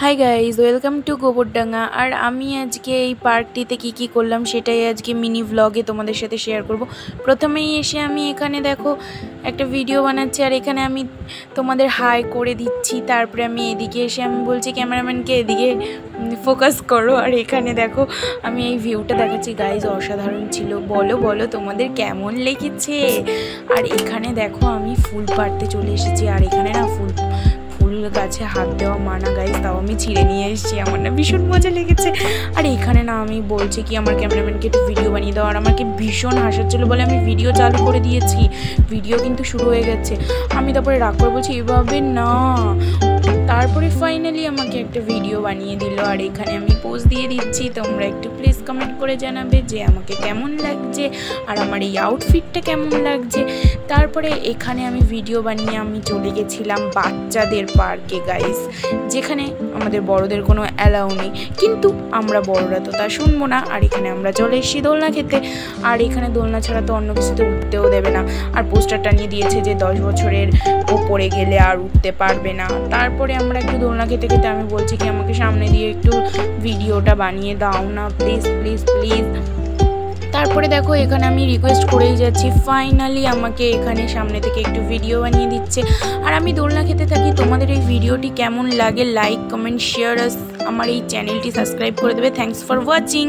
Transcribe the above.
High guys, welcome to Gobardanga. আর আমি আজকে এই পার্কটিতে কী করলাম সেটাই আজকে মিনি ভ্লগে তোমাদের সাথে শেয়ার করব। প্রথমেই এসে আমি এখানে দেখো একটা ভিডিও বানাচ্ছি, আর এখানে আমি তোমাদের হাই করে দিচ্ছি। তারপরে আমি এদিকে এসে আমি বলছি ক্যামেরাম্যানকে এদিকে ফোকাস করো। আর এখানে দেখো আমি এই ভিউটা দেখাচ্ছি। গাইজ অসাধারণ ছিল, বলো বলো তোমাদের কেমন লেগেছে। আর এখানে দেখো আমি ফুল পাড়তে চলে এসেছি, আর এখানে না ফুল গাছে হাত দেওয়া মানা গাইজ, তাও আমি ছিঁড়ে নিয়ে এসেছি। আমার না ভীষণ মজা লেগেছে। আর এখানে না আমি বলছি কি আমার ক্যামেরাম্যানকে একটু ভিডিও বানিয়ে দাও, আর আমাকে ভীষণ হাসাচ্ছিল বলে আমি ভিডিও চালু করে দিয়েছি। ভিডিও কিন্তু শুরু হয়ে গেছে। আমি তারপরে রাগ করে বলছি এভাবে না। তারপরে ফাইনালি আমাকে একটা ভিডিও বানিয়ে দিল, আর এখানে আমি পোজ দিয়ে দিচ্ছি। তোমরা একটু প্লিজ কমেন্ট করে জানাবে যে আমাকে কেমন লাগছে আর আমার এই আউটফিটটা কেমন লাগছে। তারপরে এখানে আমি ভিডিও বানিয়ে আমি চলে গেছিলাম বাচ্চাদের পার্কে গাইস, যেখানে আমাদের বড়দের কোনো অ্যালাউ নেই, কিন্তু আমরা বড়রা তো তা শুনবো না। আর এখানে আমরা চলে এসেছি দোলনা খেতে। আর এখানে দোলনা ছাড়া তো অন্য কিছুতে উঠতেও দেবে না, আর পোস্টার টানিয়ে দিয়েছে যে 10 বছরের ওপরে গেলে আর উঠতে পারবে না। তারপরে আমরা একটু দোলনা খেতে খেতে আমি বলছি কি আমাকে সামনে দিয়ে একটু ভিডিওটা বানিয়ে দাও না প্লিজ প্লিজ প্লিজ। তারপরে দেখো এখানে আমি রিকোয়েস্ট করেই যাচ্ছি, ফাইনালি আমাকে এখানে সামনে থেকে একটু ভিডিও বানিয়ে দিচ্ছে। আর আমি দোলনা খেতে থাকি। তোমাদের এই ভিডিওটি কেমন লাগে লাইক কমেন্ট শেয়ার, আমার এই চ্যানেলটি সাবস্ক্রাইব করে দেবে। Thanks for watching.